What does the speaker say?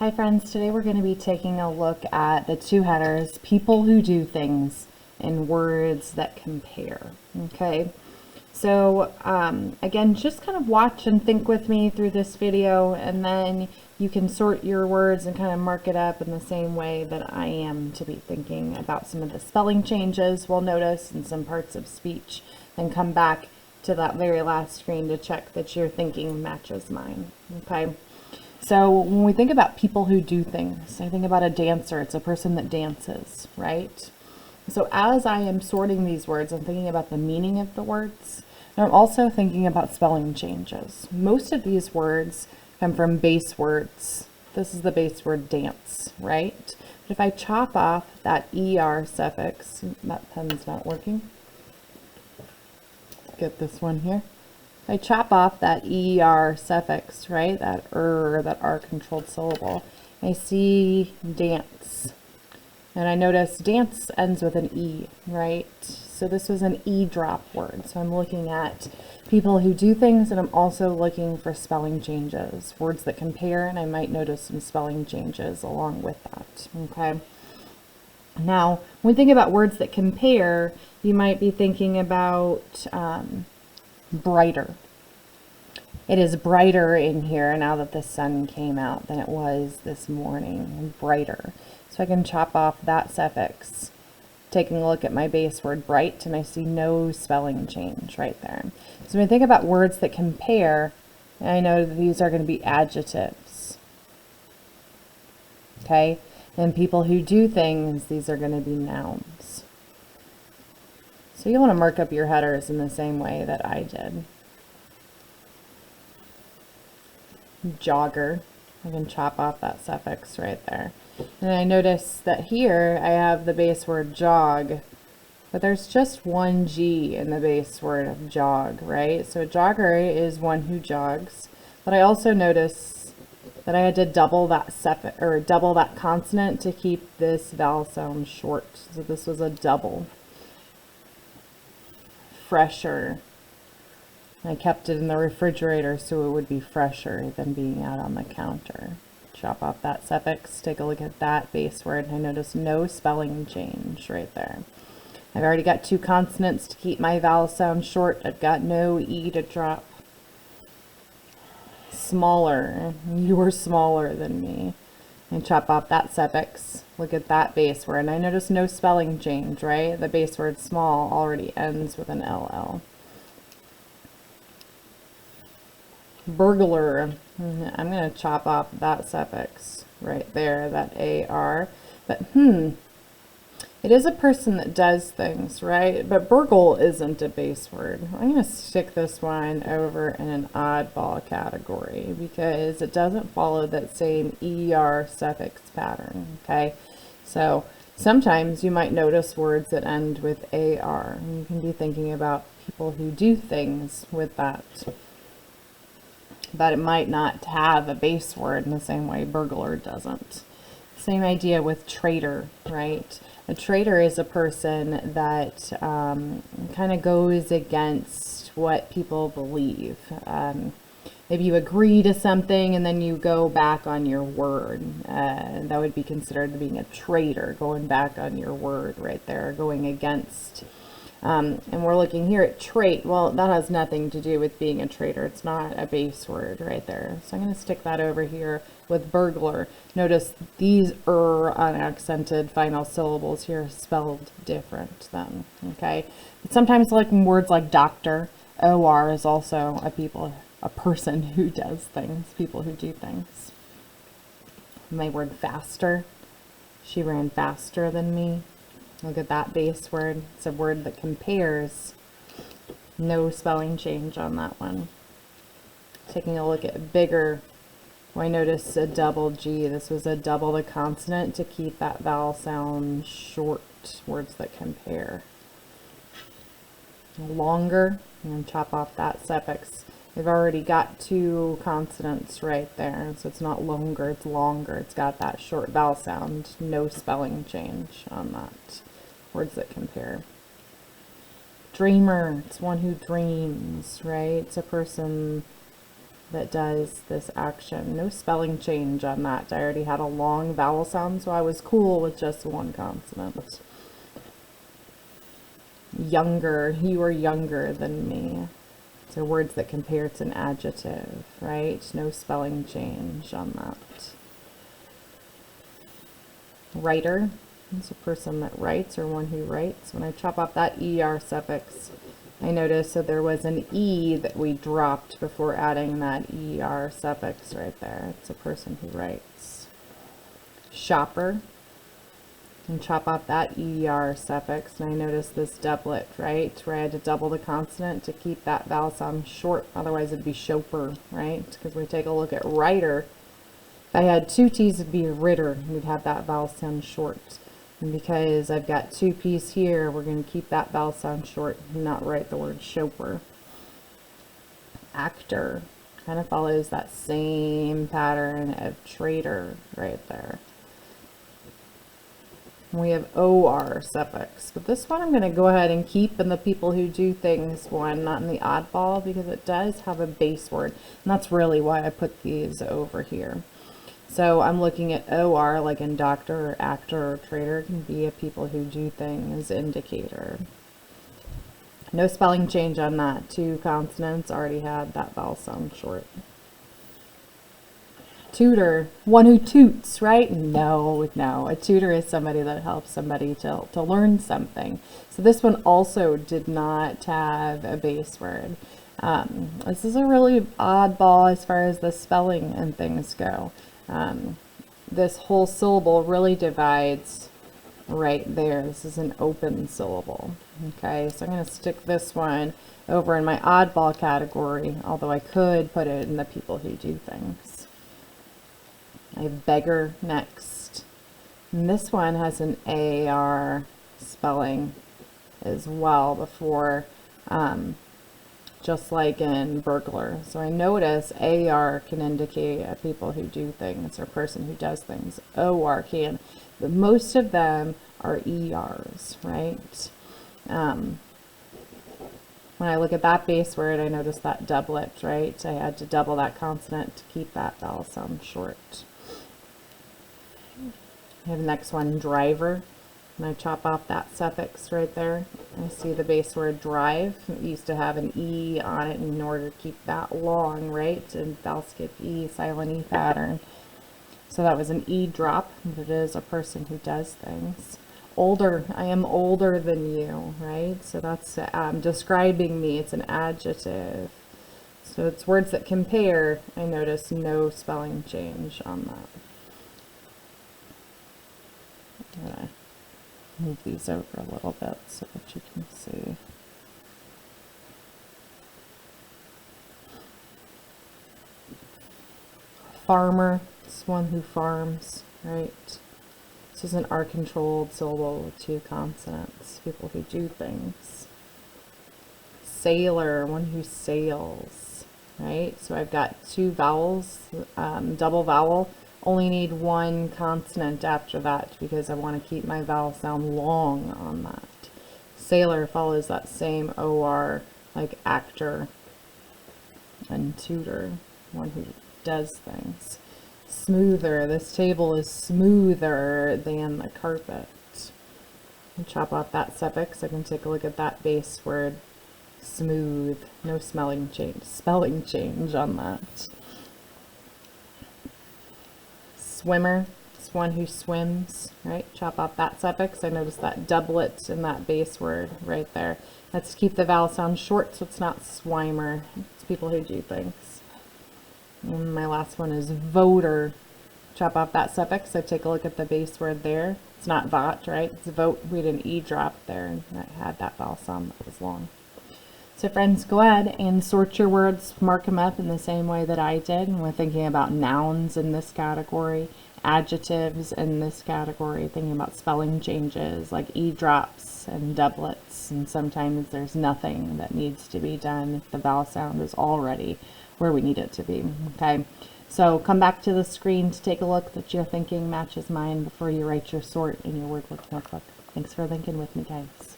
Hi friends, today we're going to be taking a look at the two headers, people who do things, and words that compare. Okay, so again, just kind of watch and think with me through this video, and then you can sort your words and kind of mark it up in the same way that I am to be thinking about some of the spelling changes we'll notice in some parts of speech, and come back to that very last screen to check that your thinking matches mine. Okay. So when we think about people who do things, I think about a dancer. It's a person that dances, right? So as I am sorting these words, I'm thinking about the meaning of the words, and I'm also thinking about spelling changes. Most of these words come from base words. This is the base word dance, right? But if I chop off that ER suffix, that pen's not working. Get this one here. I chop off that ER suffix, right? That R controlled syllable. I see dance. And I notice dance ends with an E, right? So this was an E drop word. So I'm looking at people who do things, and I'm also looking for spelling changes, words that compare, and I might notice some spelling changes along with that, okay? Now, when we think about words that compare, you might be thinking about brighter. It is brighter in here now that the sun came out than it was this morning. Brighter. So I can chop off that suffix. Taking a look at my base word bright, and I see no spelling change right there. So when I think about words that compare, I know that these are going to be adjectives. Okay? And people who do things, these are going to be nouns. So you want to mark up your headers in the same way that I did. Jogger. I can chop off that suffix right there. And I notice that here I have the base word jog, but there's just one G in the base word of jog, right? So a jogger is one who jogs. But I also notice that I had to double that suffix, or double that consonant, to keep this vowel sound short. So this was a double. Fresher. I kept it in the refrigerator so it would be fresher than being out on the counter. Chop off that suffix, take a look at that base word, and I notice no spelling change right there. I've already got two consonants to keep my vowel sound short. I've got no E to drop. Smaller. You were smaller than me. And chop off that suffix. Look at that base word, and I notice no spelling change, right? The base word small already ends with an LL. Burglar. I'm going to chop off that suffix right there, that AR. But it is a person that does things, right? But burgle isn't a base word. I'm going to stick this one over in an oddball category because it doesn't follow that same ER suffix pattern, okay? So sometimes you might notice words that end with AR. And you can be thinking about people who do things with that. But it might not have a base word in the same way burglar doesn't. Same idea with traitor, right? A traitor is a person that kind of goes against what people believe. Maybe you agree to something and then you go back on your word. That would be considered being a traitor, going back on your word right there, going against. And we're looking here at trait. Well, that has nothing to do with being a traitor. It's not a base word right there. So I'm going to stick that over here with burglar. Notice these unaccented final syllables here spelled different then, okay? But sometimes like in words like doctor, OR is also a person who does things, people who do things. My word faster. She ran faster than me. Look at that base word. It's a word that compares. No spelling change on that one. Taking a look at bigger. I noticed a double G. This was a double the consonant to keep that vowel sound short. Words that compare. Longer. I'm going to chop off that suffix. We've already got two consonants right there. So it's not longer, it's longer. It's got that short vowel sound. No spelling change on that. Words that compare. Dreamer, it's one who dreams, right? It's a person that does this action. No spelling change on that. I already had a long vowel sound, so I was cool with just one consonant. Younger, you are younger than me. So words that compare, it's an adjective, right? No spelling change on that. Writer, it's a person that writes or one who writes. When I chop off that ER suffix, I noticed that there was an E that we dropped before adding that ER suffix right there. It's a person who writes. Shopper, and chop off that ER suffix, and I noticed this doublet, right, where I had to double the consonant to keep that vowel sound short, otherwise it'd be shoper, right? Because we take a look at writer, if I had two T's, it'd be ritter, we'd have that vowel sound short. And because I've got two P's here, we're going to keep that vowel sound short and not write the word shoper. Actor kind of follows that same pattern of trader right there. We have OR suffix, but this one I'm going to go ahead and keep in the people who do things one, not in the oddball, because it does have a base word, and that's really why I put these over here. So I'm looking at OR, like in doctor or actor or trader, can be a people who do things indicator. No spelling change on that. Two consonants, already had that vowel sound short. Tutor, one who toots, right? No, a tutor is somebody that helps somebody to learn something. So this one also did not have a base word. This is a really oddball as far as the spelling and things go. This whole syllable really divides right there. This is an open syllable. Okay, so I'm going to stick this one over in my oddball category, although I could put it in the people who do things. I have beggar next. And this one has an AR spelling as well before, just like in burglar. So I notice AR can indicate a people who do things or person who does things. OR can, but most of them are ERs, right? When I look at that base word, I notice that doublet, right? I had to double that consonant to keep that vowel sound short. I have the next one, driver, and I chop off that suffix right there. I see the base word drive. It used to have an E on it in order to keep that long, right? And vowel skip E, silent E pattern. So that was an E drop, but it is a person who does things. Older, I am older than you, right? So that's describing me. It's an adjective. So it's words that compare. I notice no spelling change on that. I'm going to move these over a little bit so that you can see. Farmer, it's one who farms, right? This is an R-controlled syllable with two consonants, people who do things. Sailor, one who sails, right? So I've got two vowels, double vowel. Only need one consonant after that because I want to keep my vowel sound long on that. Sailor follows that same OR, like actor and tutor, one who does things. Smoother, this table is smoother than the carpet. And chop off that suffix. I can take a look at that base word, smooth. No spelling change on that. Swimmer, it's one who swims, right? Chop off that suffix. I noticed that doublet in that base word right there. Let's keep the vowel sound short so it's not swimmer. It's people who do things. And my last one is voter. Chop off that suffix. So take a look at the base word there. It's not vot, right? It's vote. We had an E drop there and I had that vowel sound that was long. So friends, go ahead and sort your words, mark them up in the same way that I did. And we're thinking about nouns in this category, adjectives in this category, thinking about spelling changes like E drops and doublets. And sometimes there's nothing that needs to be done if the vowel sound is already where we need it to be. Okay, so come back to the screen to take a look that your thinking matches mine before you write your sort in your word work notebook. Thanks for thinking with me, guys.